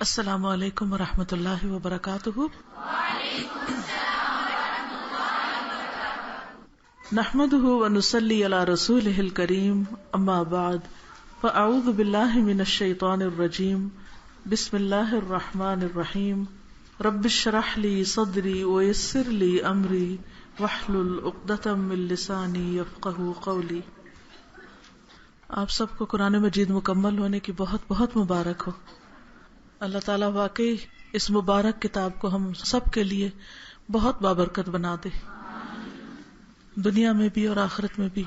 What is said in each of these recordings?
السلام علیکم ورحمۃ اللہ وبرکاتہ. نحمده ونصلی علی رسوله الکریم اما بعد فاعوذ باللہ من الشیطان الرجیم بسم اللہ الرحمن الرحیم رب اشرح لی صدری ویسر لی امری واحلل عقدۃ من لسانی یفقهوا قولی. آپ سب کو قرآن مجید مکمل ہونے کی بہت بہت مبارک ہو. اللہ تعالیٰ واقعی اس مبارک کتاب کو ہم سب کے لیے بہت بابرکت بنا دے، دنیا میں بھی اور آخرت میں بھی.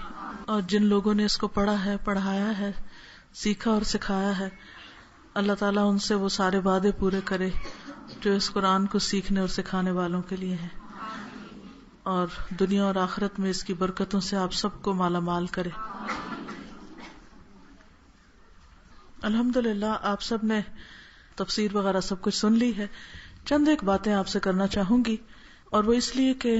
اور جن لوگوں نے اس کو پڑھا ہے، پڑھایا ہے، سیکھا اور سکھایا ہے، اللہ تعالیٰ ان سے وہ سارے وعدے پورے کرے جو اس قرآن کو سیکھنے اور سکھانے والوں کے لیے ہیں، اور دنیا اور آخرت میں اس کی برکتوں سے آپ سب کو مالا مال کرے. الحمدللہ آپ سب نے تفسیر وغیرہ سب کچھ سن لی ہے. چند ایک باتیں آپ سے کرنا چاہوں گی، اور وہ اس لیے کہ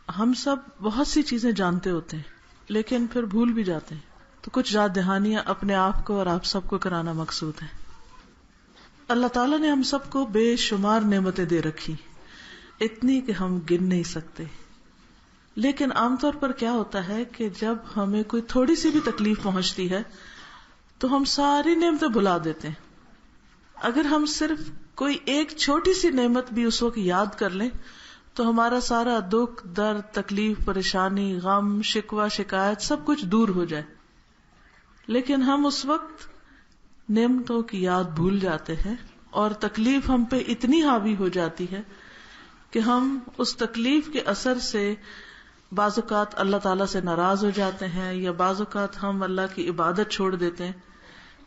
ہم سب بہت سی چیزیں جانتے ہوتے ہیں لیکن پھر بھول بھی جاتے ہیں، تو کچھ یاد دہانیاں اپنے آپ کو اور آپ سب کو کرانا مقصود ہے. اللہ تعالیٰ نے ہم سب کو بے شمار نعمتیں دے رکھی، اتنی کہ ہم گن نہیں سکتے. لیکن عام طور پر کیا ہوتا ہے کہ جب ہمیں کوئی تھوڑی سی بھی تکلیف پہنچتی ہے تو ہم ساری نعمتیں بھلا دیتے ہیں. اگر ہم صرف کوئی ایک چھوٹی سی نعمت بھی اس وقت یاد کر لیں تو ہمارا سارا دکھ، درد، تکلیف، پریشانی، غم، شکوہ، شکایت سب کچھ دور ہو جائے. لیکن ہم اس وقت نعمتوں کی یاد بھول جاتے ہیں اور تکلیف ہم پہ اتنی حاوی ہو جاتی ہے کہ ہم اس تکلیف کے اثر سے بعض اوقات اللہ تعالیٰ سے ناراض ہو جاتے ہیں، یا بعض اوقات ہم اللہ کی عبادت چھوڑ دیتے ہیں.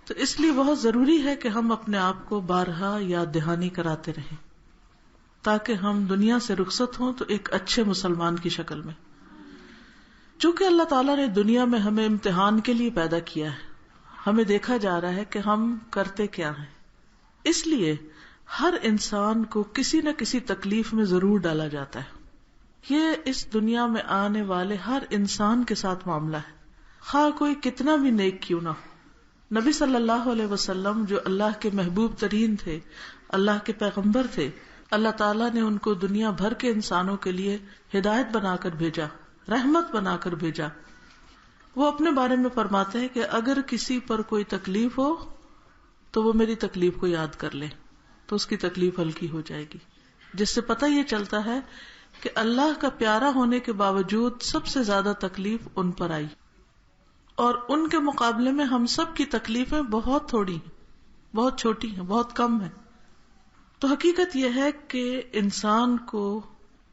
تو اس لیے بہت ضروری ہے کہ ہم اپنے آپ کو بارہا یاد دہانی کراتے رہیں تاکہ ہم دنیا سے رخصت ہوں تو ایک اچھے مسلمان کی شکل میں. چونکہ اللہ تعالیٰ نے دنیا میں ہمیں امتحان کے لیے پیدا کیا ہے، ہمیں دیکھا جا رہا ہے کہ ہم کرتے کیا ہیں، اس لیے ہر انسان کو کسی نہ کسی تکلیف میں ضرور ڈالا جاتا ہے. یہ اس دنیا میں آنے والے ہر انسان کے ساتھ معاملہ ہے، خواہ کوئی کتنا بھی نیک کیوں نہ ہو. نبی صلی اللہ علیہ وسلم جو اللہ کے محبوب ترین تھے، اللہ کے پیغمبر تھے، اللہ تعالیٰ نے ان کو دنیا بھر کے انسانوں کے لیے ہدایت بنا کر بھیجا، رحمت بنا کر بھیجا. وہ اپنے بارے میں فرماتے ہیں کہ اگر کسی پر کوئی تکلیف ہو تو وہ میری تکلیف کو یاد کر لے تو اس کی تکلیف ہلکی ہو جائے گی. جس سے پتہ یہ چلتا ہے کہ اللہ کا پیارا ہونے کے باوجود سب سے زیادہ تکلیف ان پر آئی، اور ان کے مقابلے میں ہم سب کی تکلیفیں بہت تھوڑی ہیں، بہت چھوٹی ہیں، بہت کم ہیں. تو حقیقت یہ ہے کہ انسان کو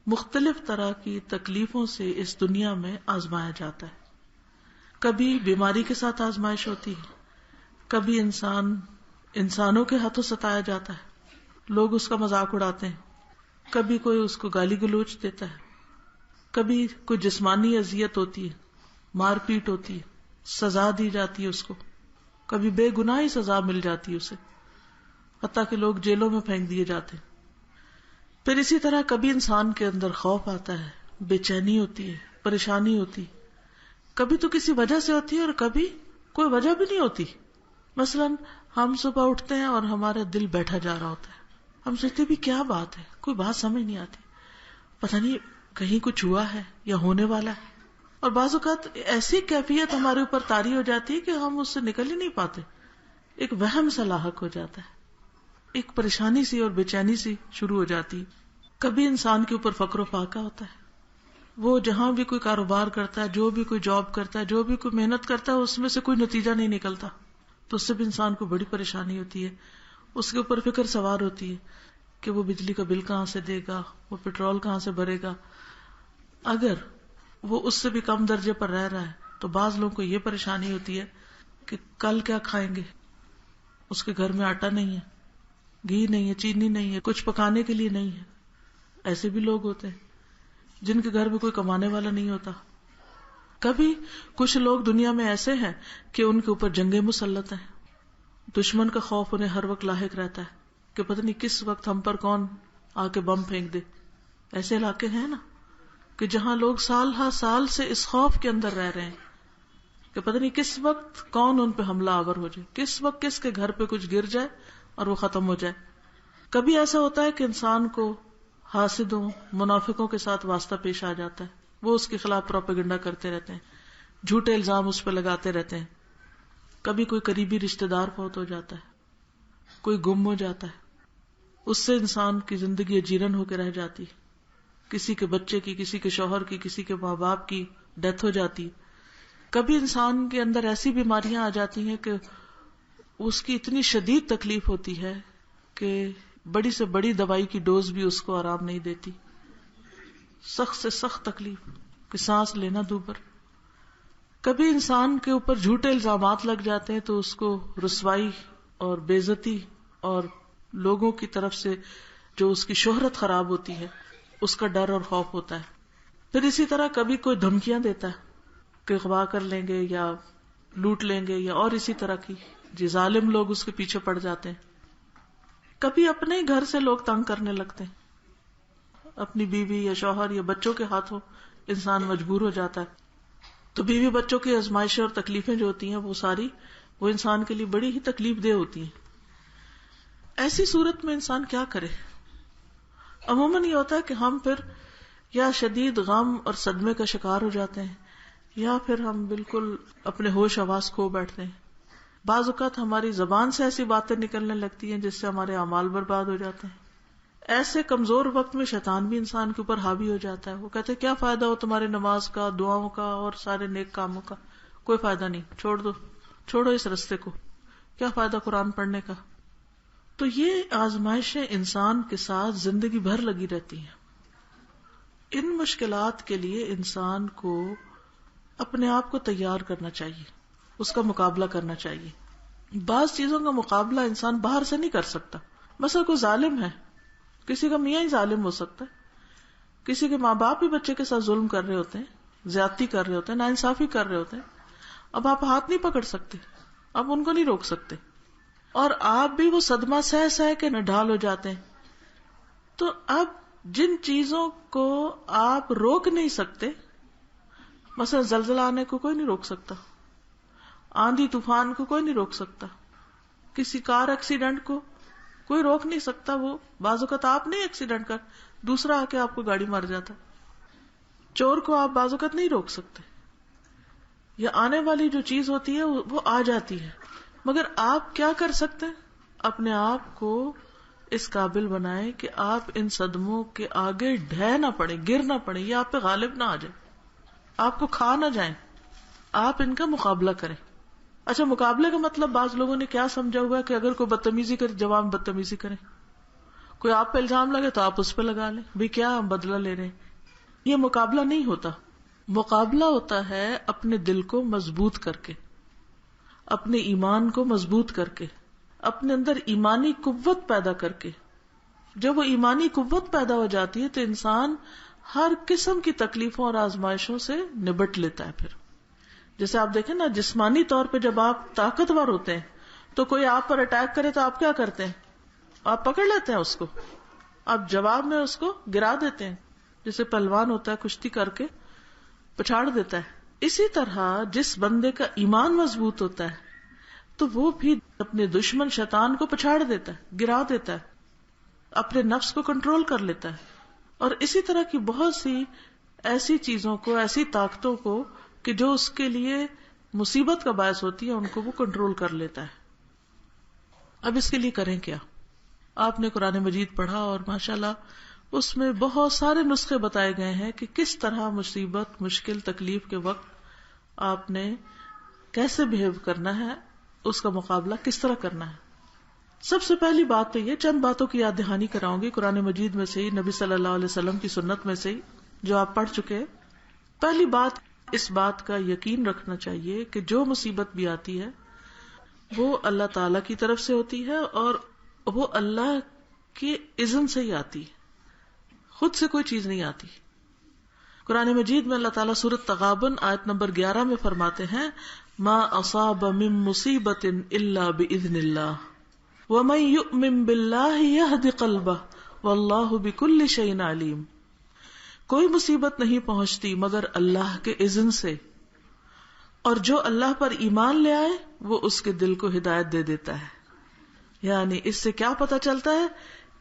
مختلف طرح کی تکلیفوں سے اس دنیا میں آزمایا جاتا ہے. کبھی بیماری کے ساتھ آزمائش ہوتی ہے، کبھی انسانوں کے ہاتھوں ستایا جاتا ہے، لوگ اس کا مذاق اڑاتے ہیں، کبھی کوئی اس کو گالی گلوچ دیتا ہے، کبھی کوئی جسمانی اذیت ہوتی ہے، مار پیٹ ہوتی ہے، سزا دی جاتی ہے اس کو، کبھی بے گناہی سزا مل جاتی ہے اسے، حتیٰ کہ لوگ جیلوں میں پھینک دیے جاتے ہیں. پھر اسی طرح کبھی انسان کے اندر خوف آتا ہے، بے چینی ہوتی ہے، پریشانی ہوتی، کبھی تو کسی وجہ سے ہوتی ہے اور کبھی کوئی وجہ بھی نہیں ہوتی. مثلا ہم صبح اٹھتے ہیں اور ہمارا دل بیٹھا جا رہا ہوتا ہے، ہم سوچتے بھی کیا بات ہے، کوئی بات سمجھ نہیں آتی، پتہ نہیں کہیں کچھ ہوا ہے یا ہونے والا ہے. اور بعض اوقات ایسی کیفیت ہمارے اوپر طاری ہو جاتی ہے کہ ہم اس سے نکل ہی نہیں پاتے، ایک وہم سا لاحق ہو جاتا ہے، ایک پریشانی سی اور بے چینی سی شروع ہو جاتی ہے. کبھی انسان کے اوپر فقر و فاقہ ہوتا ہے، وہ جہاں بھی کوئی کاروبار کرتا ہے، جو بھی کوئی جاب کرتا ہے، جو بھی کوئی محنت کرتا ہے، اس میں سے کوئی نتیجہ نہیں نکلتا، تو اس سے بھی انسان کو بڑی پریشانی ہوتی ہے. اس کے اوپر فکر سوار ہوتی ہے کہ وہ بجلی کا بل کہاں سے دے گا، وہ پیٹرول کہاں سے بھرے گا. اگر وہ اس سے بھی کم درجے پر رہ رہا ہے تو بعض لوگوں کو یہ پریشانی ہوتی ہے کہ کل کیا کھائیں گے، اس کے گھر میں آٹا نہیں ہے، گھی نہیں ہے، چینی نہیں ہے، کچھ پکانے کے لیے نہیں ہے. ایسے بھی لوگ ہوتے ہیں جن کے گھر میں کوئی کمانے والا نہیں ہوتا. کبھی کچھ لوگ دنیا میں ایسے ہیں کہ ان کے اوپر جنگیں مسلط ہیں، دشمن کا خوف انہیں ہر وقت لاحق رہتا ہے کہ پتہ نہیں کس وقت ہم پر کون آ کے بم پھینک دے. ایسے علاقے ہیں نا کہ جہاں لوگ سال ہر سال سے اس خوف کے اندر رہ رہے ہیں کہ پتہ نہیں کس وقت کون ان پہ حملہ آور ہو جائے، کس وقت کس کے گھر پہ کچھ گر جائے اور وہ ختم ہو جائے. کبھی ایسا ہوتا ہے کہ انسان کو حاسدوں منافقوں کے ساتھ واسطہ پیش آ جاتا ہے، وہ اس کے خلاف پروپیگنڈا کرتے رہتے ہیں، جھوٹے الزام اس پہ لگاتے رہتے ہیں. کبھی کوئی قریبی رشتہ دار فوت ہو جاتا ہے، کوئی گم ہو جاتا ہے، اس سے انسان کی زندگی اجیرن ہو کے رہ جاتی. کسی کے بچے کی، کسی کے شوہر کی، کسی کے ماں باپ کی ڈیتھ ہو جاتی. کبھی انسان کے اندر ایسی بیماریاں آ جاتی ہیں کہ اس کی اتنی شدید تکلیف ہوتی ہے کہ بڑی سے بڑی دوائی کی ڈوز بھی اس کو آرام نہیں دیتی، سخت سے سخت تکلیف کہ سانس لینا دوبر. کبھی انسان کے اوپر جھوٹے الزامات لگ جاتے ہیں تو اس کو رسوائی اور بے عزتی اور لوگوں کی طرف سے جو اس کی شہرت خراب ہوتی ہے اس کا ڈر اور خوف ہوتا ہے. پھر اسی طرح کبھی کوئی دھمکیاں دیتا ہے کہ اغوا کر لیں گے یا لوٹ لیں گے یا اور اسی طرح کی جی ظالم لوگ اس کے پیچھے پڑ جاتے ہیں. کبھی اپنے ہی گھر سے لوگ تنگ کرنے لگتے ہیں، اپنی بیوی یا شوہر یا بچوں کے ہاتھوں انسان مجبور ہو جاتا ہے. تو بیوی بچوں کی آزمائشیں اور تکلیفیں جو ہوتی ہیں وہ ساری وہ انسان کے لیے بڑی ہی تکلیف دہ ہوتی ہیں. ایسی صورت میں انسان کیا کرے؟ عموماً یہ ہوتا ہے کہ ہم پھر یا شدید غم اور صدمے کا شکار ہو جاتے ہیں یا پھر ہم بالکل اپنے ہوش حواس کھو بیٹھتے ہیں. بعض اوقات ہماری زبان سے ایسی باتیں نکلنے لگتی ہیں جس سے ہمارے اعمال برباد ہو جاتے ہیں. ایسے کمزور وقت میں شیطان بھی انسان کے اوپر حاوی ہو جاتا ہے. وہ کہتے ہیں کیا فائدہ ہو تمہاری نماز کا، دعاؤں کا اور سارے نیک کاموں کا، کوئی فائدہ نہیں، چھوڑ دو، چھوڑو اس رستے کو، کیا فائدہ قرآن پڑھنے کا. تو یہ آزمائشیں انسان کے ساتھ زندگی بھر لگی رہتی ہیں. ان مشکلات کے لیے انسان کو اپنے آپ کو تیار کرنا چاہیے، اس کا مقابلہ کرنا چاہیے. بعض چیزوں کا مقابلہ انسان باہر سے نہیں کر سکتا. مثلا کوئی ظالم ہے، کسی کا میاں ہی ظالم ہو سکتا ہے، کسی کے ماں باپ بھی بچے کے ساتھ ظلم کر رہے ہوتے ہیں، زیادتی کر رہے ہوتے ہیں، ناانصافی کر رہے ہوتے ہیں. اب آپ ہاتھ نہیں پکڑ سکتے، آپ ان کو نہیں روک سکتے، اور آپ بھی وہ صدمہ سہ سہ کے نڈھال ہو جاتے ہیں. تو اب جن چیزوں کو آپ روک نہیں سکتے، مثلا زلزلہ آنے کو کوئی نہیں روک سکتا، آندھی طوفان کو کوئی نہیں روک سکتا، کسی کار ایکسیڈنٹ کو کوئی روک نہیں سکتا. وہ بعض اوقات آپ نہیں ایکسیڈنٹ کر، دوسرا آ کے آپ کو گاڑی مار جاتا. چور کو آپ بعض اوقات نہیں روک سکتے، یا آنے والی جو چیز ہوتی ہے وہ آ جاتی ہے. مگر آپ کیا کر سکتے ہیں؟ اپنے آپ کو اس قابل بنائیں کہ آپ ان صدموں کے آگے ڈھہ نہ پڑے، گر نہ پڑے، یہ آپ پہ غالب نہ آ جائے، آپ کو کھا نہ جائیں. آپ ان کا مقابلہ کریں. اچھا، مقابلے کا مطلب بعض لوگوں نے کیا سمجھا ہوا ہے کہ اگر کوئی بدتمیزی کرے جواب بدتمیزی کریں، کوئی آپ پہ الزام لگے تو آپ اس پہ لگا لیں، بھی کیا ہم بدلہ لے رہے ہیں. یہ مقابلہ نہیں ہوتا. مقابلہ ہوتا ہے اپنے دل کو مضبوط کر کے، اپنے ایمان کو مضبوط کر کے، اپنے اندر ایمانی قوت پیدا کر کے. جب وہ ایمانی قوت پیدا ہو جاتی ہے تو انسان ہر قسم کی تکلیفوں اور آزمائشوں سے نبٹ لیتا ہے. پھر جیسے آپ دیکھیں نا، جسمانی طور پہ جب آپ طاقتور ہوتے ہیں تو کوئی آپ پر اٹیک کرے تو آپ کیا کرتے ہیں؟ آپ پکڑ لیتے ہیں اس کو، آپ جواب میں اس کو گرا دیتے ہیں، جیسے پہلوان ہوتا ہے کشتی کر کے پچھاڑ دیتا ہے. اسی طرح جس بندے کا ایمان مضبوط ہوتا ہے تو وہ بھی اپنے دشمن شیطان کو پچھاڑ دیتا ہے، گرا دیتا ہے، اپنے نفس کو کنٹرول کر لیتا ہے. اور اسی طرح کی بہت سی ایسی چیزوں کو، ایسی طاقتوں کو کہ جو اس کے لیے مصیبت کا باعث ہوتی ہے، ان کو وہ کنٹرول کر لیتا ہے. اب اس کے لیے کریں کیا؟ آپ نے قرآن مجید پڑھا اور ماشاءاللہ اس میں بہت سارے نسخے بتائے گئے ہیں کہ کس طرح مصیبت، مشکل، تکلیف کے وقت آپ نے کیسے بہیو کرنا ہے، اس کا مقابلہ کس طرح کرنا ہے. سب سے پہلی بات تو یہ، چند باتوں کی یاد دہانی کراؤں گی قرآن مجید میں سے ہی، نبی صلی اللہ علیہ وسلم کی سنت میں سے ہی، جو آپ پڑھ چکے ہیں. پہلی بات، اس بات کا یقین رکھنا چاہیے کہ جو مصیبت بھی آتی ہے وہ اللہ تعالی کی طرف سے ہوتی ہے اور وہ اللہ کے اذن سے ہی آتی ہے، خود سے کوئی چیز نہیں آتی. قرآن مجید میں اللہ تعالیٰ سورۃ تغابن آیت نمبر 11 میں فرماتے ہیں، ما اصاب من مصیبت الا باذن اللہ ومن یؤمن باللہ یہد قلبہ واللہ بکل شیء علیم. کوئی مصیبت نہیں پہنچتی مگر اللہ کے اذن سے، اور جو اللہ پر ایمان لے آئے وہ اس کے دل کو ہدایت دے دیتا ہے. یعنی اس سے کیا پتہ چلتا ہے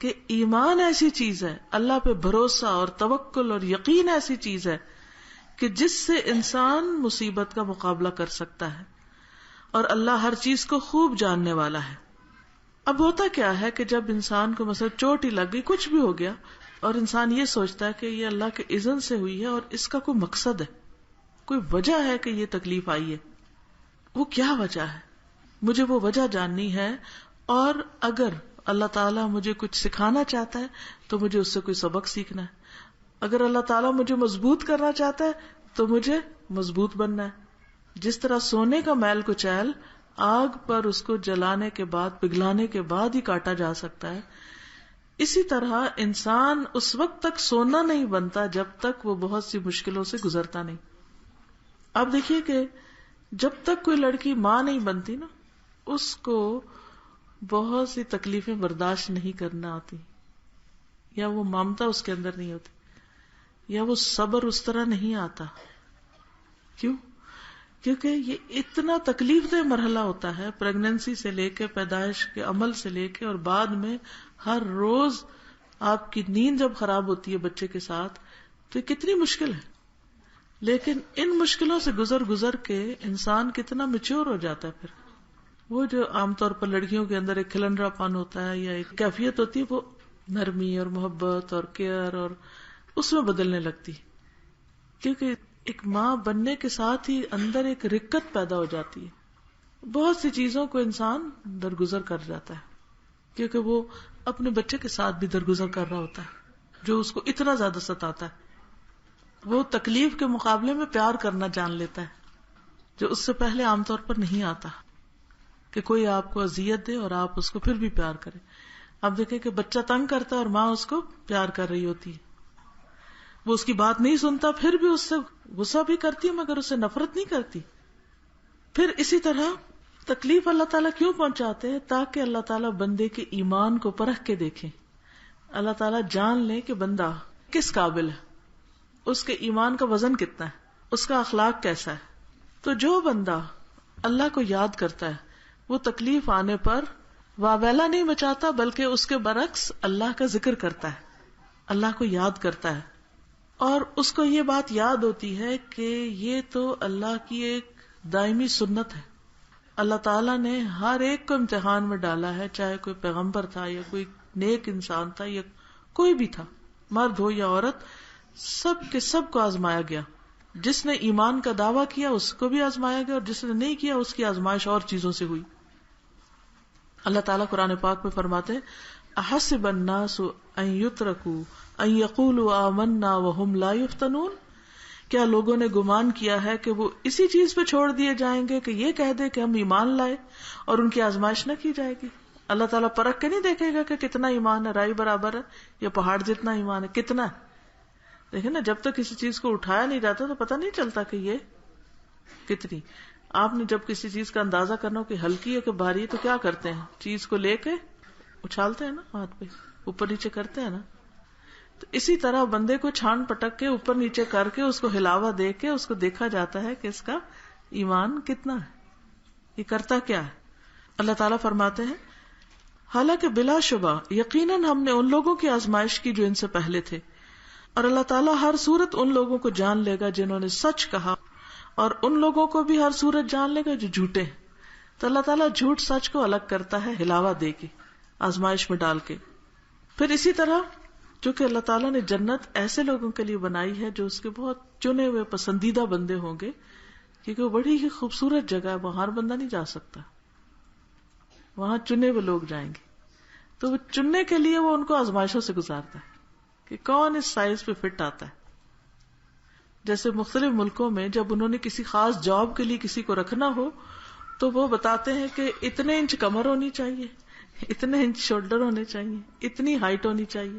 کہ ایمان ایسی چیز ہے، اللہ پہ بھروسہ اور توکل اور یقین ایسی چیز ہے کہ جس سے انسان مصیبت کا مقابلہ کر سکتا ہے، اور اللہ ہر چیز کو خوب جاننے والا ہے۔ اب ہوتا کیا ہے کہ جب انسان کو مثلا چوٹ ہی لگ گئی، کچھ بھی ہو گیا، اور انسان یہ سوچتا ہے کہ یہ اللہ کے اذن سے ہوئی ہے اور اس کا کوئی مقصد ہے، کوئی وجہ ہے کہ یہ تکلیف آئی ہے، وہ کیا وجہ ہے، مجھے وہ وجہ جاننی ہے، اور اگر اللہ تعالیٰ مجھے کچھ سکھانا چاہتا ہے تو مجھے اس سے کوئی سبق سیکھنا ہے، اگر اللہ تعالیٰ مجھے مضبوط کرنا چاہتا ہے تو مجھے مضبوط بننا ہے۔ جس طرح سونے کا میل کچیل آگ پر اس کو جلانے کے بعد، پگھلانے کے بعد ہی کاٹا جا سکتا ہے، اسی طرح انسان اس وقت تک سونا نہیں بنتا جب تک وہ بہت سی مشکلوں سے گزرتا نہیں۔ اب دیکھیے کہ جب تک کوئی لڑکی ماں نہیں بنتی نا، اس کو بہت سی تکلیفیں برداشت نہیں کرنا آتی، یا وہ ممتا اس کے اندر نہیں ہوتی، یا وہ صبر اس طرح نہیں آتا۔ کیوں؟ کیونکہ یہ اتنا تکلیف دہ مرحلہ ہوتا ہے، پریگننسی سے لے کے پیدائش کے عمل سے لے کے، اور بعد میں ہر روز آپ کی نیند جب خراب ہوتی ہے بچے کے ساتھ، تو یہ کتنی مشکل ہے۔ لیکن ان مشکلوں سے گزر کے انسان کتنا میچور ہو جاتا ہے، پھر وہ جو عام طور پر لڑکیوں کے اندر ایک کھلنڈرا پن ہوتا ہے یا ایک کیفیت ہوتی ہے، وہ نرمی اور محبت اور کیئر اور اس میں بدلنے لگتی، کیونکہ ایک ماں بننے کے ساتھ ہی اندر ایک رکت پیدا ہو جاتی ہے، بہت سی چیزوں کو انسان درگزر کر جاتا ہے، کیونکہ وہ اپنے بچے کے ساتھ بھی درگزر کر رہا ہوتا ہے جو اس کو اتنا زیادہ ستاتا ہے۔ وہ تکلیف کے مقابلے میں پیار کرنا جان لیتا ہے، جو اس سے پہلے عام طور پر نہیں آتا، کہ کوئی آپ کو اذیت دے اور آپ اس کو پھر بھی پیار کریں۔ آپ دیکھیں کہ بچہ تنگ کرتا ہے اور ماں اس کو پیار کر رہی ہوتی ہے، وہ اس کی بات نہیں سنتا، پھر بھی اس سے غصہ بھی کرتی ہے مگر اس سے نفرت نہیں کرتی۔ پھر اسی طرح تکلیف اللہ تعالیٰ کیوں پہنچاتے ہیں؟ تاکہ اللہ تعالیٰ بندے کے ایمان کو پرکھ کے دیکھیں، اللہ تعالیٰ جان لے کہ بندہ کس قابل ہے، اس کے ایمان کا وزن کتنا ہے، اس کا اخلاق کیسا ہے۔ تو جو بندہ اللہ کو یاد کرتا ہے وہ تکلیف آنے پر واویلا نہیں مچاتا، بلکہ اس کے برعکس اللہ کا ذکر کرتا ہے، اللہ کو یاد کرتا ہے، اور اس کو یہ بات یاد ہوتی ہے کہ یہ تو اللہ کی ایک دائمی سنت ہے، اللہ تعالیٰ نے ہر ایک کو امتحان میں ڈالا ہے، چاہے کوئی پیغمبر تھا یا کوئی نیک انسان تھا یا کوئی بھی تھا، مرد ہو یا عورت، سب کے سب کو آزمایا گیا۔ جس نے ایمان کا دعویٰ کیا اس کو بھی آزمایا گیا، اور جس نے نہیں کیا اس کی آزمائش اور چیزوں سے ہوئی۔ اللہ تعالیٰ قرآن پاک میں فرماتے ہیں احسب الناس ان یترکوا ان یقولوا آمنا وهم لا یفتنون، کیا لوگوں نے گمان کیا ہے کہ وہ اسی چیز پہ چھوڑ دیے جائیں گے کہ یہ کہہ دے کہ ہم ایمان لائے اور ان کی آزمائش نہ کی جائے گی؟ اللہ تعالیٰ پرکھ کے نہیں دیکھے گا کہ کتنا ایمان ہے، رائی برابر ہے یا پہاڑ جتنا ایمان ہے، کتنا ہے؟ دیکھیں نا، جب تک کسی چیز کو اٹھایا نہیں جاتا تو پتہ نہیں چلتا کہ یہ کتنی۔ آپ نے جب کسی چیز کا اندازہ کرنا ہو کہ ہلکی ہے کہ بھاری ہے تو کیا کرتے ہیں؟ چیز کو لے کے اچھالتے ہیں نا، ہاتھ پہ اوپر نیچے کرتے ہیں نا۔ تو اسی طرح بندے کو چھان پٹک کے اوپر نیچے کر کے اس کو ہلاوا دے کے اس کو دیکھا جاتا ہے کہ اس کا ایمان کتنا ہے، یہ کرتا کیا ہے۔ اللہ تعالیٰ فرماتے ہیں حالانکہ بلا شبہ یقیناً ہم نے ان لوگوں کی آزمائش کی جو ان سے پہلے تھے، اور اللہ تعالیٰ ہر صورت ان لوگوں کو جان لے گا جنہوں نے سچ کہا، اور ان لوگوں کو بھی ہر صورت جان لے گا جو جھوٹے ہیں۔ تو اللہ تعالیٰ جھوٹ سچ کو الگ کرتا ہے ہلاوا دے کے، آزمائش میں ڈال کے۔ پھر اسی طرح چونکہ اللہ تعالیٰ نے جنت ایسے لوگوں کے لیے بنائی ہے جو اس کے بہت چنے ہوئے پسندیدہ بندے ہوں گے، کیونکہ وہ بڑی ہی خوبصورت جگہ ہے، وہاں ہر بندہ نہیں جا سکتا، وہاں چنے ہوئے لوگ جائیں گے۔ تو وہ چننے کے لیے وہ ان کو آزمائشوں سے گزارتا ہے کہ کون اس سائز پہ فٹ آتا ہے۔ جیسے مختلف ملکوں میں جب انہوں نے کسی خاص جاب کے لیے کسی کو رکھنا ہو تو وہ بتاتے ہیں کہ اتنے انچ کمر ہونی چاہیے، اتنے انچ شولڈر ہونے چاہیے، اتنی ہائٹ ہونی چاہیے۔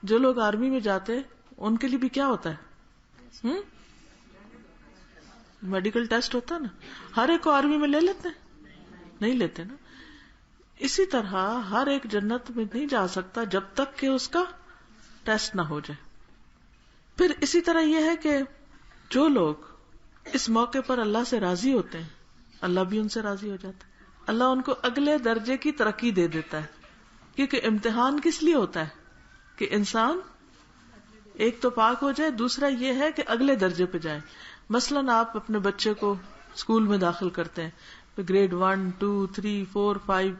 جو لوگ آرمی میں جاتے ہیں ان کے لیے بھی کیا ہوتا ہے، میڈیکل ٹیسٹ ہوتا ہے نا، ہر ایک کو آرمی میں لے لیتے ہیں؟ نہیں لیتے نا۔ اسی طرح ہر ایک جنت میں نہیں جا سکتا جب تک کہ اس کا ٹیسٹ نہ ہو جائے۔ پھر اسی طرح یہ ہے کہ جو لوگ اس موقع پر اللہ سے راضی ہوتے ہیں اللہ بھی ان سے راضی ہو جاتا ہے، اللہ ان کو اگلے درجے کی ترقی دے دیتا ہے۔ کیونکہ امتحان کس لیے ہوتا ہے کہ انسان ایک تو پاک ہو جائے، دوسرا یہ ہے کہ اگلے درجے پہ جائے. مثلاً آپ اپنے بچے کو اسکول میں داخل کرتے ہیں، گریڈ 1 2 3 4 5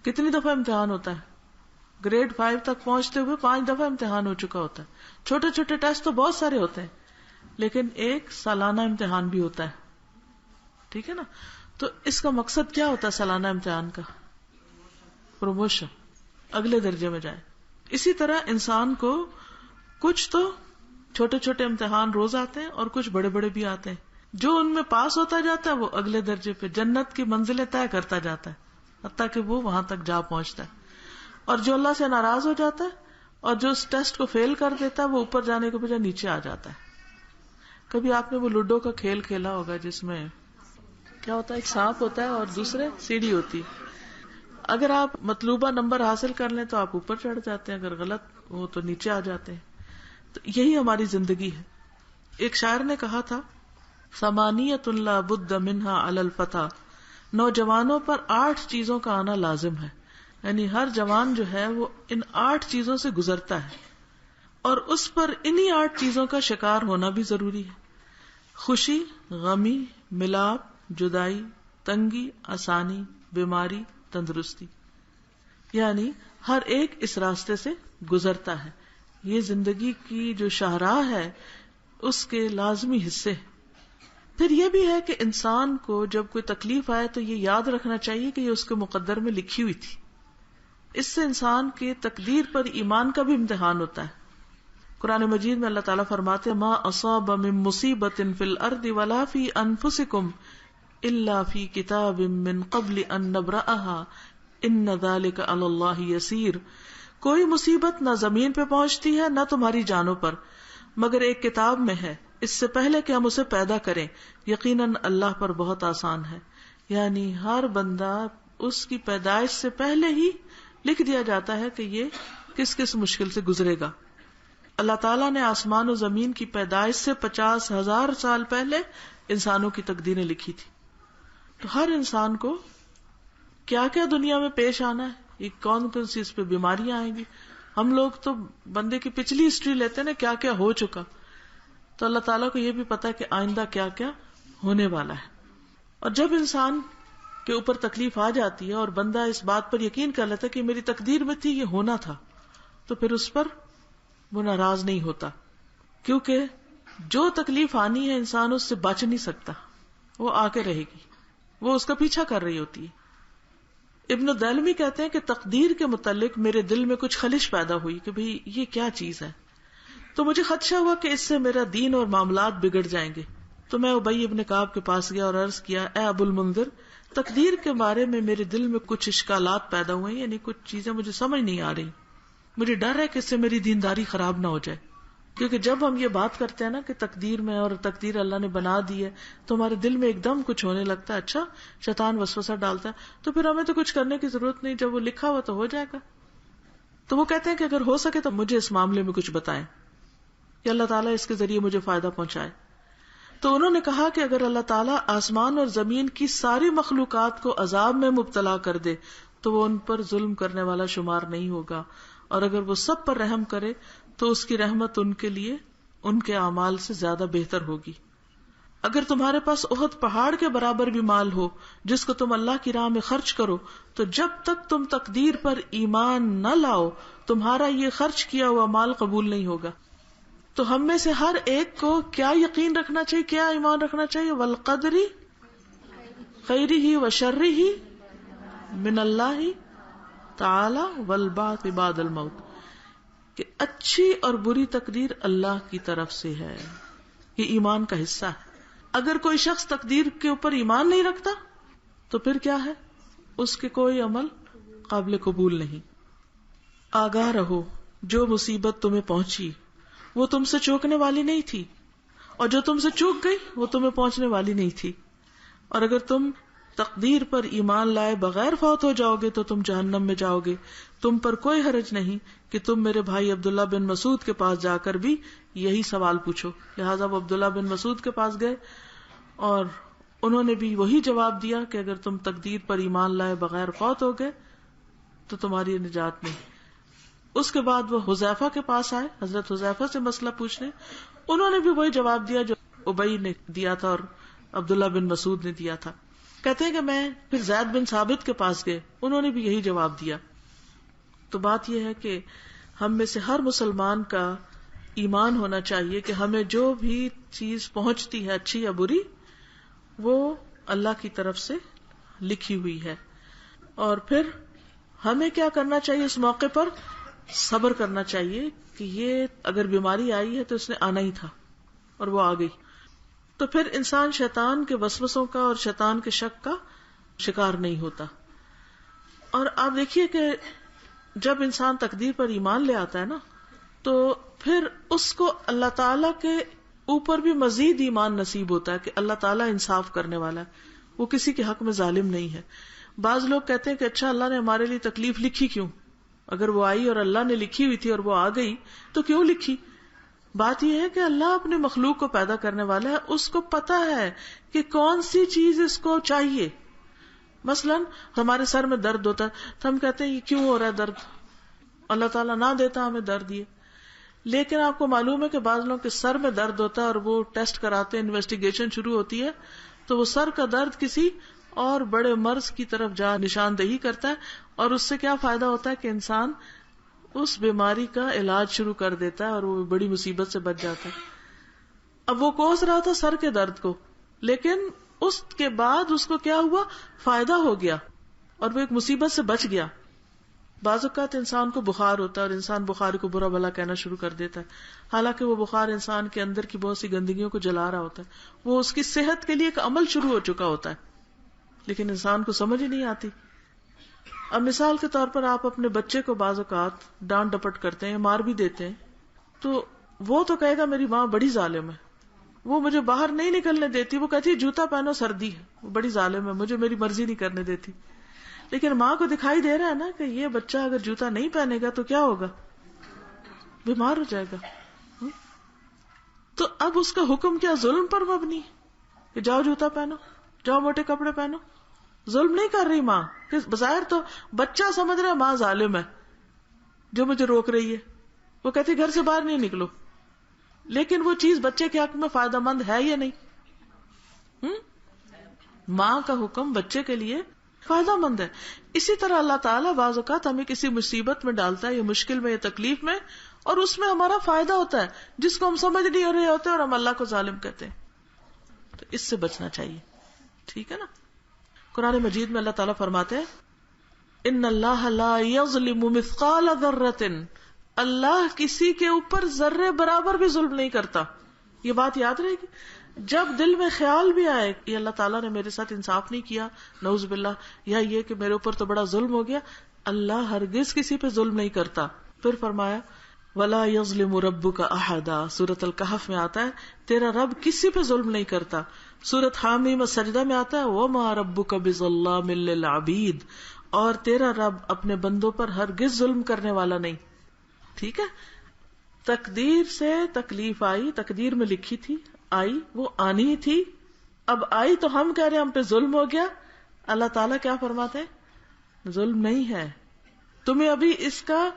کتنی دفعہ امتحان ہوتا ہے؟ گریڈ 5 تک پہنچتے ہوئے 5 دفعہ امتحان ہو چکا ہوتا ہے. چھوٹے چھوٹے ٹیسٹ تو بہت سارے ہوتے ہیں، لیکن ایک سالانہ امتحان بھی ہوتا ہے. ٹھیک ہے نا؟ تو اس کا مقصد کیا ہوتا ہے سالانہ امتحان کا؟ پروموشن، اگلے درجے میں جائے. اسی طرح انسان کو کچھ تو چھوٹے چھوٹے امتحان روز آتے ہیں اور کچھ بڑے بڑے بھی آتے ہیں. جو ان میں پاس ہوتا جاتا ہے وہ اگلے درجے پہ جنت کی منزلیں طے کرتا جاتا ہے حتیٰ کہ وہ وہاں تک جا پہنچتا ہے. اور جو اللہ سے ناراض ہو جاتا ہے اور جو اس ٹیسٹ کو فیل کر دیتا ہے وہ اوپر جانے کے بجائے نیچے آ جاتا ہے. کبھی آپ نے وہ لوڈو کا کھیل کھیلا ہوگا جس میں کیا ہوتا ہے، ایک سانپ ہوتا ہے اور دوسرے سیڑھی ہوتی ہے. اگر آپ مطلوبہ نمبر حاصل کر لیں تو آپ اوپر چڑھ جاتے ہیں، اگر غلط ہو تو نیچے آ جاتے ہیں. تو یہی ہماری زندگی ہے. ایک شاعر نے کہا تھا ثمانیۃ لا بد منہا علی الفتیٰ، نوجوانوں پر 8 چیزوں کا آنا لازم ہے. یعنی ہر جوان جو ہے وہ ان 8 چیزوں سے گزرتا ہے اور اس پر انہی 8 چیزوں کا شکار ہونا بھی ضروری ہے. خوشی، غمی، ملاپ، جدائی، تنگی، آسانی، بیماری، تندرستی. یعنی ہر ایک اس راستے سے گزرتا ہے. یہ زندگی کی جو شاہراہ ہے اس کے لازمی حصے. پھر یہ بھی ہے کہ انسان کو جب کوئی تکلیف آئے تو یہ یاد رکھنا چاہیے کہ یہ اس کے مقدر میں لکھی ہوئی تھی. اس سے انسان کے تقدیر پر ایمان کا بھی امتحان ہوتا ہے. قرآن مجید میں اللہ تعالیٰ فرماتے ہیں ما اصاب من مصیبت فی الارض ولا فی انفسکم الا فی کتاب من قبل ان نبرأها ان ذلک علی اللہ یسیر. کوئی مصیبت نہ زمین پہ پہنچتی ہے نہ تمہاری جانوں پر مگر ایک کتاب میں ہے اس سے پہلے کہ ہم اسے پیدا کریں، یقیناً اللہ پر بہت آسان ہے. یعنی ہر بندہ اس کی پیدائش سے پہلے ہی لکھ دیا جاتا ہے کہ یہ کس کس مشکل سے گزرے گا. اللہ تعالیٰ نے آسمان و زمین کی پیدائش سے 50,000 سال پہلے انسانوں کی تقدیریں لکھی تھی. تو ہر انسان کو کیا کیا دنیا میں پیش آنا ہے، یہ کون کون سی اس پہ بیماریاں آئیں گی. ہم لوگ تو بندے کی پچھلی ہسٹری لیتے ہیں نا، کیا کیا ہو چکا. تو اللہ تعالیٰ کو یہ بھی پتا ہے کہ آئندہ کیا کیا ہونے والا ہے. اور جب انسان کے اوپر تکلیف آ جاتی ہے اور بندہ اس بات پر یقین کر لیتا ہے کہ میری تقدیر میں تھی، یہ ہونا تھا، تو پھر اس پر وہ ناراض نہیں ہوتا. کیونکہ جو تکلیف آنی ہے انسان اس سے بچ نہیں سکتا، وہ آ کے رہے گی، وہ اس کا پیچھا کر رہی ہوتی ہے. ابن دلمی کہتے ہیں کہ تقدیر کے متعلق میرے دل میں کچھ خلش پیدا ہوئی کہ بھئی یہ کیا چیز ہے. تو مجھے خدشہ ہوا کہ اس سے میرا دین اور معاملات بگڑ جائیں گے. تو میں ابی ابن کعب کے پاس گیا اور عرض کیا، اے ابو المنذر، تقدیر کے بارے میں میرے دل میں کچھ اشکالات پیدا ہوئے، یعنی کچھ چیزیں مجھے سمجھ نہیں آ رہی. مجھے ڈر ہے کہ اس سے میری دینداری خراب نہ ہو جائے. کیونکہ جب ہم یہ بات کرتے ہیں نا کہ تقدیر میں اور تقدیر اللہ نے بنا دی ہے تو ہمارے دل میں ایک دم کچھ ہونے لگتا ہے. اچھا، شیطان وسوسہ ڈالتا ہے تو پھر ہمیں تو کچھ کرنے کی ضرورت نہیں، جب وہ لکھا ہوا تو ہو جائے گا. تو وہ کہتے ہیں کہ اگر ہو سکے تو مجھے اس معاملے میں کچھ بتائیں کہ اللہ تعالیٰ اس کے ذریعے مجھے فائدہ پہنچائے. تو انہوں نے کہا کہ اگر اللہ تعالیٰ آسمان اور زمین کی ساری مخلوقات کو عذاب میں مبتلا کر دے تو وہ ان پر ظلم کرنے والا شمار نہیں ہوگا، اور اگر وہ سب پر رحم کرے تو اس کی رحمت ان کے لیے ان کے اعمال سے زیادہ بہتر ہوگی. اگر تمہارے پاس احد پہاڑ کے برابر بھی مال ہو جس کو تم اللہ کی راہ میں خرچ کرو تو جب تک تم تقدیر پر ایمان نہ لاؤ تمہارا یہ خرچ کیا ہوا مال قبول نہیں ہوگا. تو ہم میں سے ہر ایک کو کیا یقین رکھنا چاہیے، کیا ایمان رکھنا چاہیے؟ والقدر خیرہ وشرہ من اللہ تعالی والبعث بعد الموت، کہ اچھی اور بری تقدیر اللہ کی طرف سے ہے. یہ ایمان کا حصہ ہے. اگر کوئی شخص تقدیر کے اوپر ایمان نہیں رکھتا تو پھر کیا ہے؟ اس کے کوئی عمل قابل قبول نہیں. آگاہ رہو، جو مصیبت تمہیں پہنچی وہ تم سے چوکنے والی نہیں تھی، اور جو تم سے چوک گئی وہ تمہیں پہنچنے والی نہیں تھی. اور اگر تم تقدیر پر ایمان لائے بغیر فوت ہو جاؤ گے تو تم جہنم میں جاؤ گے. تم پر کوئی حرج نہیں کہ تم میرے بھائی عبداللہ بن مسعود کے پاس جا کر بھی یہی سوال پوچھو. لہٰذا وہ عبداللہ بن مسعود کے پاس گئے اور انہوں نے بھی وہی جواب دیا کہ اگر تم تقدیر پر ایمان لائے بغیر فوت ہو گئے تو تمہاری نجات نہیں. اس کے بعد وہ حذیفہ کے پاس آئے, حضرت حذیفہ سے مسئلہ پوچھنے. انہوں نے بھی وہی جواب دیا جو ابی نے دیا تھا اور عبداللہ بن مسعود نے دیا تھا. کہتے ہیں کہ میں پھر زید بن ثابت کے پاس گئے, انہوں نے بھی یہی جواب دیا. تو بات یہ ہے کہ ہم میں سے ہر مسلمان کا ایمان ہونا چاہیے کہ ہمیں جو بھی چیز پہنچتی ہے اچھی یا بری, وہ اللہ کی طرف سے لکھی ہوئی ہے. اور پھر ہمیں کیا کرنا چاہیے اس موقع پر؟ صبر کرنا چاہیے کہ یہ اگر بیماری آئی ہے تو اس نے آنا ہی تھا اور وہ آ گئی. تو پھر انسان شیطان کے وسوسوں کا اور شیطان کے شک کا شکار نہیں ہوتا. اور آپ دیکھیے کہ جب انسان تقدیر پر ایمان لے آتا ہے نا, تو پھر اس کو اللہ تعالی کے اوپر بھی مزید ایمان نصیب ہوتا ہے کہ اللہ تعالیٰ انصاف کرنے والا ہے, وہ کسی کے حق میں ظالم نہیں ہے. بعض لوگ کہتے ہیں کہ اچھا اللہ نے ہمارے لیے تکلیف لکھی کیوں؟ اگر وہ آئی اور اللہ نے لکھی ہوئی تھی اور وہ آ گئی تو کیوں لکھی؟ بات یہ ہے کہ اللہ اپنے مخلوق کو پیدا کرنے والا ہے, اس کو پتا ہے کہ کون سی چیز اس کو چاہیے. مثلا ہمارے سر میں درد ہوتا ہے تو ہم کہتے ہیں یہ کیوں ہو رہا ہے درد, اللہ تعالیٰ نہ دیتا ہمیں درد یہ. لیکن آپ کو معلوم ہے کہ بعض لوگوں کے سر میں درد ہوتا ہے اور وہ ٹیسٹ کراتے ہیں, انویسٹیگیشن شروع ہوتی ہے تو وہ سر کا درد کسی اور بڑے مرض کی طرف جا نشاندہی کرتا ہے, اور اس سے کیا فائدہ ہوتا ہے کہ انسان اس بیماری کا علاج شروع کر دیتا ہے اور وہ بڑی مصیبت سے بچ جاتا ہے. اب وہ کوس رہا تھا سر کے درد کو, لیکن اس کے بعد اس کو کیا ہوا, فائدہ ہو گیا اور وہ ایک مصیبت سے بچ گیا. بعض اوقات انسان کو بخار ہوتا ہے اور انسان بخار کو برا بھلا کہنا شروع کر دیتا ہے, حالانکہ وہ بخار انسان کے اندر کی بہت سی گندگیوں کو جلا رہا ہوتا ہے. وہ اس کی صحت کے لیے ایک عمل شروع ہو چکا ہوتا ہے, لیکن انسان کو سمجھ ہی نہیں آتی. اب مثال کے طور پر آپ اپنے بچے کو بعض اوقات ڈانٹ ڈپٹ کرتے ہیں, مار بھی دیتے ہیں, تو وہ تو کہے گا میری ماں بڑی ظالم ہے, وہ مجھے باہر نہیں نکلنے دیتی, وہ کہتی ہے جوتا پہنو سردی ہے, وہ بڑی ظالم ہے, مجھے میری مرضی نہیں کرنے دیتی. لیکن ماں کو دکھائی دے رہا ہے نا کہ یہ بچہ اگر جوتا نہیں پہنے گا تو کیا ہوگا, بیمار ہو جائے گا. تو اب اس کا حکم کیا ظلم پر مبنی کہ جاؤ جوتا پہنو, جاؤ موٹے کپڑے پہنو. ظلم نہیں کر رہی ماں, کہ بظاہر تو بچہ سمجھ رہا ہے ماں ظالم ہے جو مجھے روک رہی ہے, وہ کہتی گھر سے باہر نہیں نکلو, لیکن وہ چیز بچے کے حق میں فائدہ مند ہے یا نہیں؟ ماں کا حکم بچے کے لیے فائدہ مند ہے. اسی طرح اللہ تعالیٰ بعض اوقات ہمیں کسی مصیبت میں ڈالتا ہے, یا مشکل میں یا تکلیف میں, اور اس میں ہمارا فائدہ ہوتا ہے جس کو ہم سمجھ نہیں رہے ہوتے اور ہم اللہ کو ظالم کہتے ہیں. تو اس سے بچنا چاہیے, ٹھیک ہے نا. قرآن مجید میں اللہ تعالیٰ فرماتے ہیں ان اللہ لا یظلم مثقال ذرۃ, اللہ کسی کے اوپر ذرے برابر بھی ظلم نہیں کرتا. یہ بات یاد رہے گی. جب دل میں خیال بھی آئے کہ اللہ تعالیٰ نے میرے ساتھ انصاف نہیں کیا, نعوذ باللہ, یا یہ کہ میرے اوپر تو بڑا ظلم ہو گیا, اللہ ہرگز کسی پہ ظلم نہیں کرتا. پھر فرمایا ولا یظلم ربک احدا, سورۃ الکہف میں آتا ہے تیرا رب کسی پہ ظلم نہیں کرتا. سورۃ حامیم السجدہ میں آتا ہے وما ربک بظلام للعبید, اور تیرا رب اپنے بندوں پر ہرگز ظلم کرنے والا نہیں. ٹھیک ہے, تقدیر سے تکلیف آئی, تقدیر میں لکھی تھی, آئی, وہ آنی ہی تھی. اب آئی تو ہم کہہ رہے ہم پہ ظلم ہو گیا. اللہ تعالیٰ کیا فرماتے ہیں, ظلم نہیں ہے, تمہیں ابھی اس کا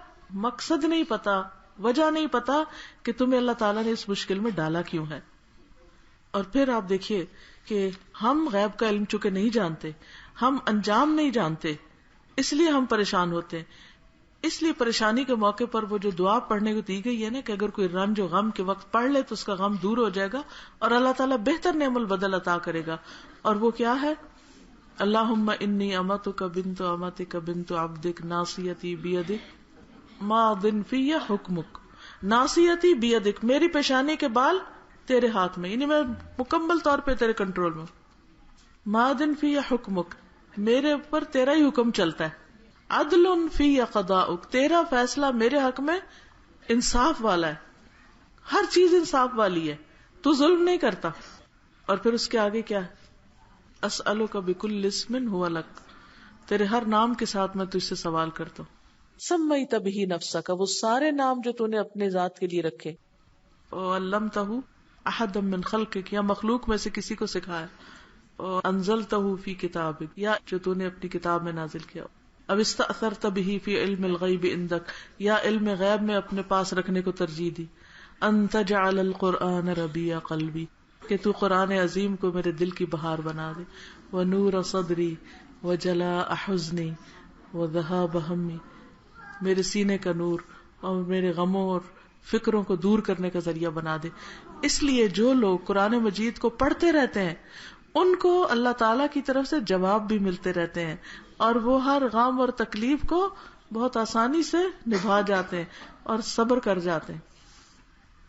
مقصد نہیں پتا, وجہ نہیں پتا کہ تمہیں اللہ تعالیٰ نے اس مشکل میں ڈالا کیوں ہے. اور پھر آپ دیکھیے کہ ہم غیب کا علم چونکہ نہیں جانتے, ہم انجام نہیں جانتے, اس لیے ہم پریشان ہوتے ہیں. اس لیے پریشانی کے موقع پر وہ جو دعا پڑھنے کو دی گئی ہے نا کہ اگر کوئی رنج و غم کے وقت پڑھ لے تو اس کا غم دور ہو جائے گا اور اللہ تعالیٰ بہتر نعم البدل عطا کرے گا. اور وہ کیا ہے, اللہم انی امتک بنت امتک بنت عبدک ناصیتی بیدک ماض فی حکمک, ناصیتی بیدک, میری پیشانی کے بال تیرے ہاتھ میں, یعنی میں مکمل طور پہ تیرے کنٹرول میں. ماض فی حکمک, میرے اوپر تیرا ہی حکم چلتا ہے. عدل فی قضاؤک, تیرا فیصلہ میرے حق میں انصاف والا ہے, ہر چیز انصاف والی ہے, تو ظلم نہیں کرتا. اور پھر اس کے آگے کیا ہے, اسألک بکل اسم ھو لک, تیرے ہر نام کے ساتھ میں تجھ سے سوال کرتا ہوں. سمیت بہ نفسک, وہ سارے نام جو تو نے اپنے ذات کے لیے رکھے, وعلمتہ احدا من خلقک, یا مخلوق میں سے کسی کو سکھایا, انزلتہ فی کتابک, یا جو تو نے اپنی کتاب میں نازل کیا. اب استأثرت به فی علم الغیب عندک، یا علم غیب میں اپنے پاس رکھنے کو ترجیح دی، ان تجعل القرآن ربیع قلبی، کہ تو قرآن عظیم کو میرے دل کی بہار بنا دے، ونور صدری وجلاء حزنی وذہاب ہمی، میرے سینے کا نور اور میرے غموں اور فکروں کو دور کرنے کا ذریعہ بنا دے. اس لیے جو لوگ قرآن مجید کو پڑھتے رہتے ہیں ان کو اللہ تعالیٰ کی طرف سے جواب بھی ملتے رہتے ہیں، اور وہ ہر غم اور تکلیف کو بہت آسانی سے نبھا جاتے ہیں اور صبر کر جاتے ہیں.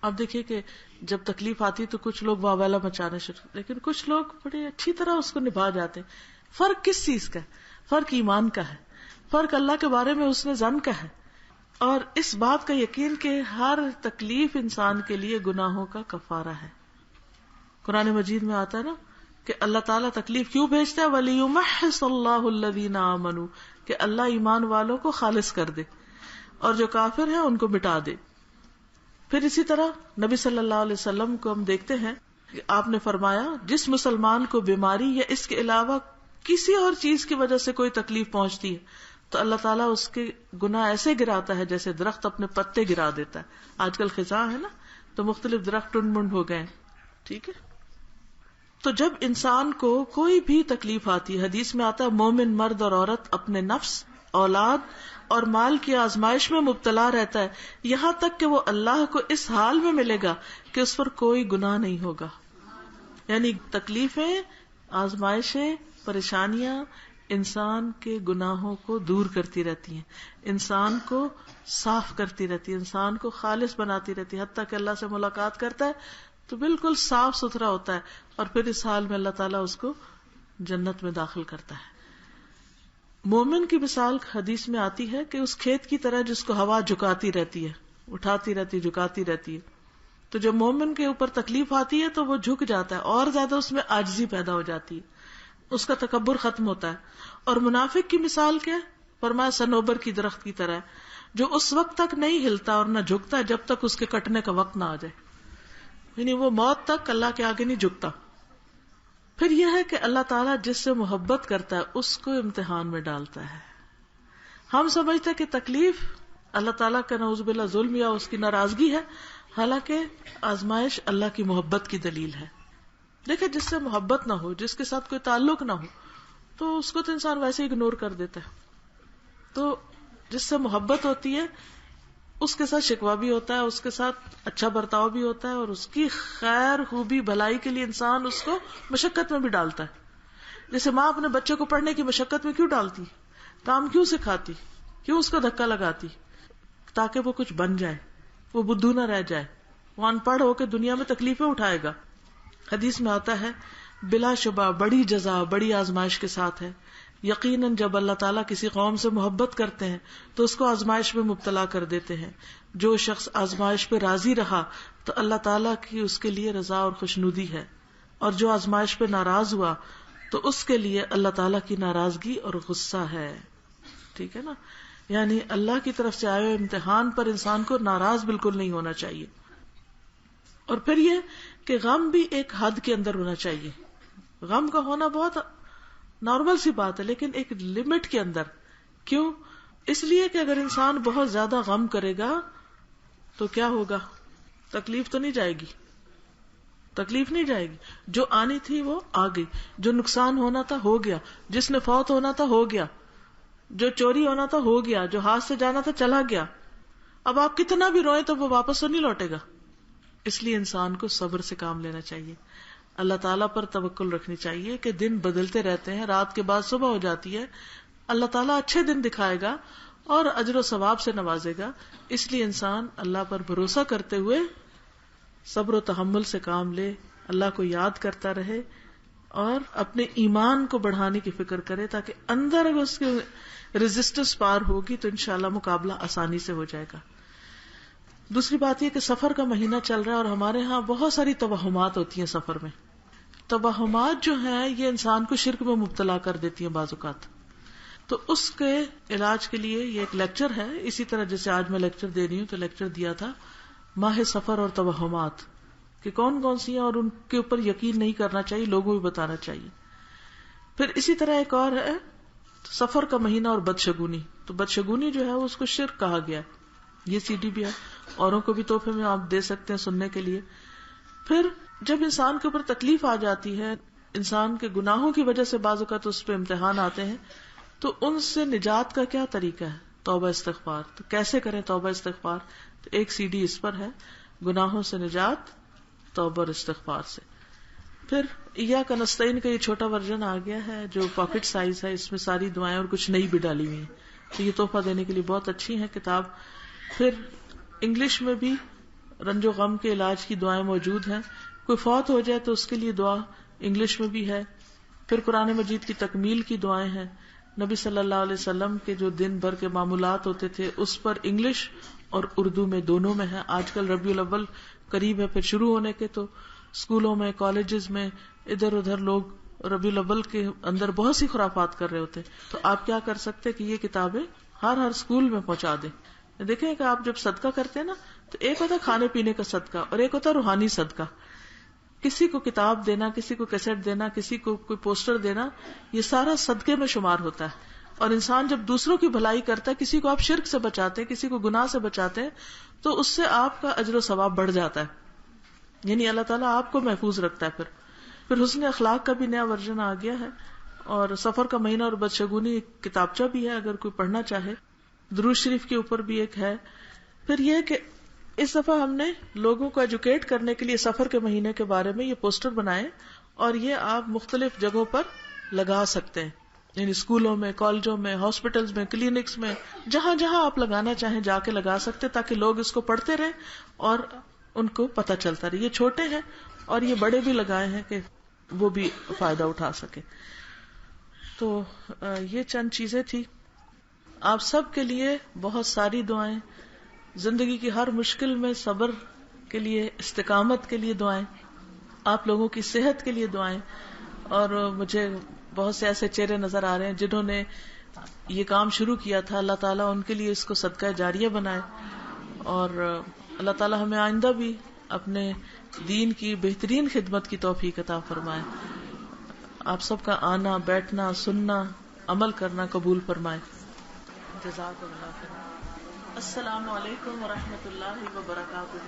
اب دیکھیے کہ جب تکلیف آتی تو کچھ لوگ واویلا مچانے شروع، لیکن کچھ لوگ بڑی اچھی طرح اس کو نبھا جاتے ہیں. فرق کس چیز کا ہے؟ فرق ایمان کا ہے، فرق اللہ کے بارے میں حسن ظن کا ہے، اور اس بات کا یقین کہ ہر تکلیف انسان کے لیے گناہوں کا کفارہ ہے. قرآن مجید میں آتا ہے نا کہ اللہ تعالیٰ تکلیف کیوں بھیجتا ہے، وَلِيُمَحِّصَ اللَّهُ الَّذِينَ آمَنُوا، کہ اللہ ایمان والوں کو خالص کر دے اور جو کافر ہیں ان کو مٹا دے. پھر اسی طرح نبی صلی اللہ علیہ وسلم کو ہم دیکھتے ہیں کہ آپ نے فرمایا جس مسلمان کو بیماری یا اس کے علاوہ کسی اور چیز کی وجہ سے کوئی تکلیف پہنچتی ہے تو اللہ تعالیٰ اس کے گناہ ایسے گراتا ہے جیسے درخت اپنے پتے گرا دیتا ہے. آج کل خزاں ہے نا تو مختلف درخت ٹنڈ منڈ ہو گئے. ٹھیک ہے، تو جب انسان کو کوئی بھی تکلیف آتی ہے، حدیث میں آتا ہے مومن مرد اور عورت اپنے نفس، اولاد اور مال کی آزمائش میں مبتلا رہتا ہے یہاں تک کہ وہ اللہ کو اس حال میں ملے گا کہ اس پر کوئی گناہ نہیں ہوگا. یعنی تکلیفیں، آزمائشیں، پریشانیاں انسان کے گناہوں کو دور کرتی رہتی ہیں، انسان کو صاف کرتی رہتی ہے، انسان کو خالص بناتی رہتی ہے، حتیٰ کہ اللہ سے ملاقات کرتا ہے تو بالکل صاف ستھرا ہوتا ہے، اور پھر اس حال میں اللہ تعالیٰ اس کو جنت میں داخل کرتا ہے. مومن کی مثال حدیث میں آتی ہے کہ اس کھیت کی طرح جس کو ہوا جھکاتی رہتی ہے، اٹھاتی رہتی، جھکاتی رہتی ہے. تو جب مومن کے اوپر تکلیف آتی ہے تو وہ جھک جاتا ہے اور زیادہ اس میں عاجزی پیدا ہو جاتی ہے، اس کا تکبر ختم ہوتا ہے. اور منافق کی مثال کیا ہے؟ فرمایا صنوبر کی درخت کی طرح ہے جو اس وقت تک نہیں ہلتا اور نہ جھکتا جب تک اس کے کٹنے کا وقت نہ آ جائے. یعنی وہ موت تک اللہ کے آگے نہیں جھکتا. پھر یہ ہے کہ اللہ تعالیٰ جس سے محبت کرتا ہے اس کو امتحان میں ڈالتا ہے. ہم سمجھتے ہیں کہ تکلیف اللہ تعالیٰ کا نعوذ باللہ ظلم یا اس کی ناراضگی ہے، حالانکہ آزمائش اللہ کی محبت کی دلیل ہے. دیکھیں جس سے محبت نہ ہو، جس کے ساتھ کوئی تعلق نہ ہو، تو اس کو تو انسان ویسے اگنور کر دیتا ہے. تو جس سے محبت ہوتی ہے اس کے ساتھ شکوہ بھی ہوتا ہے، اس کے ساتھ اچھا برتاؤ بھی ہوتا ہے، اور اس کی خیر خوبی بھلائی کے لیے انسان اس کو مشقت میں بھی ڈالتا ہے. جیسے ماں اپنے بچے کو پڑھنے کی مشقت میں کیوں ڈالتی، کام کیوں سکھاتی، کیوں اس کو دھکا لگاتی، تاکہ وہ کچھ بن جائے، وہ بدھو نہ رہ جائے، وہ ان پڑھ ہو کے دنیا میں تکلیفیں اٹھائے گا. حدیث میں آتا ہے بلا شبہ بڑی جزا بڑی آزمائش کے ساتھ ہے. یقیناً جب اللہ تعالیٰ کسی قوم سے محبت کرتے ہیں تو اس کو آزمائش میں مبتلا کر دیتے ہیں. جو شخص آزمائش پہ راضی رہا تو اللہ تعالیٰ کی اس کے لیے رضا اور خوشنودی ہے، اور جو آزمائش پہ ناراض ہوا تو اس کے لیے اللہ تعالیٰ کی ناراضگی اور غصہ ہے. ٹھیک ہے نا، یعنی اللہ کی طرف سے آئے ہوئے امتحان پر انسان کو ناراض بالکل نہیں ہونا چاہیے. اور پھر یہ کہ غم بھی ایک حد کے اندر ہونا چاہیے. غم کا ہونا بہت نارمل سی بات ہے، لیکن ایک لمٹ کے اندر. کیوں؟ اس لیے کہ اگر انسان بہت زیادہ غم کرے گا تو کیا ہوگا؟ تکلیف تو نہیں جائے گی، تکلیف نہیں جائے گی. جو آنی تھی وہ آ گئی، جو نقصان ہونا تھا ہو گیا، جس نے فوت ہونا تھا ہو گیا، جو چوری ہونا تھا ہو گیا، جو ہاتھ سے جانا تھا چلا گیا. اب آپ کتنا بھی روئیں تو وہ واپس تو نہیں لوٹے گا. اس لیے انسان کو صبر سے کام لینا چاہیے، اللہ تعالیٰ پر توکل رکھنی چاہیے کہ دن بدلتے رہتے ہیں، رات کے بعد صبح ہو جاتی ہے. اللہ تعالیٰ اچھے دن دکھائے گا اور اجر و ثواب سے نوازے گا. اس لیے انسان اللہ پر بھروسہ کرتے ہوئے صبر و تحمل سے کام لے، اللہ کو یاد کرتا رہے اور اپنے ایمان کو بڑھانے کی فکر کرے، تاکہ اندر اگر اس کی ریزسٹنس پار ہوگی تو انشاءاللہ مقابلہ آسانی سے ہو جائے گا. دوسری بات یہ کہ سفر کا مہینہ چل رہا ہے اور ہمارے ہاں بہت ساری توہمات ہوتی ہیں سفر میں. توہمات جو ہیں یہ انسان کو شرک میں مبتلا کر دیتی ہیں بعض اوقات. تو اس کے علاج کے لیے یہ ایک لیکچر ہے، اسی طرح جیسے آج میں لیکچر دے رہی ہوں تو لیکچر دیا تھا ماہ سفر اور توہمات کہ کون کون سی ہیں اور ان کے اوپر یقین نہیں کرنا چاہیے، لوگوں کو بھی بتانا چاہیے. پھر اسی طرح ایک اور ہے سفر کا مہینہ اور بدشگونی. تو بدشگونی جو ہے اس کو شرک کہا گیا ہے. یہ CD بھی ہے, اوروں کو بھی تحفے میں آپ دے سکتے ہیں سننے کے لیے. پھر جب انسان کے اوپر تکلیف آ جاتی ہے, انسان کے گناہوں کی وجہ سے بعض اوقات اس پہ امتحان آتے ہیں, تو ان سے نجات کا کیا طریقہ ہے؟ توبہ استغفار. تو کیسے کریں توبہ استغفار؟ تو ایک CD اس پر ہے, گناہوں سے نجات توبہ اور استغفار سے. پھر ایاک نستعین کا یہ چھوٹا ورژن آ گیا ہے جو پاکٹ سائز ہے, اس میں ساری دعائیں اور کچھ نئی بھی ڈالی ہوئی ہیں, تو یہ تحفہ دینے کے لیے بہت اچھی ہے کتاب. پھر انگلش میں بھی رنج و غم کے علاج کی دعائیں موجود ہیں. کوئی فوت ہو جائے تو اس کے لیے دعا انگلش میں بھی ہے. پھر قرآن مجید کی تکمیل کی دعائیں ہیں. نبی صلی اللہ علیہ وسلم کے جو دن بھر کے معمولات ہوتے تھے اس پر انگلش اور اردو میں دونوں میں ہے. آج کل ربیع الاول قریب ہے, پھر شروع ہونے کے, تو اسکولوں میں کالجز میں ادھر ادھر لوگ ربیع الاول کے اندر بہت سی خرافات کر رہے ہوتے ہیں. تو آپ کیا کر سکتے کہ یہ کتابیں ہر اسکول میں پہنچا دیں. دیکھیں کہ آپ جب صدقہ کرتے ہیں نا, تو ایک ہوتا ہے کھانے پینے کا صدقہ اور ایک ہوتا ہے روحانی صدقہ. کسی کو کتاب دینا, کسی کو کیسٹ دینا, کسی کو کوئی پوسٹر دینا, یہ سارا صدقے میں شمار ہوتا ہے. اور انسان جب دوسروں کی بھلائی کرتا ہے, کسی کو آپ شرک سے بچاتے ہیں, کسی کو گناہ سے بچاتے ہیں, تو اس سے آپ کا اجر و ثواب بڑھ جاتا ہے. یعنی اللہ تعالیٰ آپ کو محفوظ رکھتا ہے. پھر حسن اخلاق کا بھی نیا ورژن آ گیا ہے, اور سفر کا مہینہ اور بدشگونی کتابچہ بھی ہے اگر کوئی پڑھنا چاہے. درود شریف کے اوپر بھی ایک ہے. پھر یہ کہ اس دفعہ ہم نے لوگوں کو ایجوکیٹ کرنے کے لیے سفر کے مہینے کے بارے میں یہ پوسٹر بنائے, اور یہ آپ مختلف جگہوں پر لگا سکتے ہیں, یعنی اسکولوں میں, کالجوں میں, ہاسپٹلز میں, کلینکس میں, جہاں جہاں آپ لگانا چاہیں جا کے لگا سکتے, تاکہ لوگ اس کو پڑھتے رہیں اور ان کو پتہ چلتا رہے. یہ چھوٹے ہیں اور یہ بڑے بھی لگائے ہیں کہ وہ بھی فائدہ اٹھا سکے. تو یہ چند چیزیں تھی. آپ سب کے لیے بہت ساری دعائیں, زندگی کی ہر مشکل میں صبر کے لیے, استقامت کے لیے دعائیں, آپ لوگوں کی صحت کے لیے دعائیں. اور مجھے بہت سے ایسے چہرے نظر آ رہے ہیں جنہوں نے یہ کام شروع کیا تھا, اللہ تعالیٰ ان کے لیے اس کو صدقہ جاریہ بنائے, اور اللہ تعالیٰ ہمیں آئندہ بھی اپنے دین کی بہترین خدمت کی توفیق عطا فرمائے. آپ سب کا آنا, بیٹھنا, سننا, عمل کرنا قبول فرمائے. جزاک اللہ خیر. السلام علیکم ورحمۃ اللہ وبرکاتہ.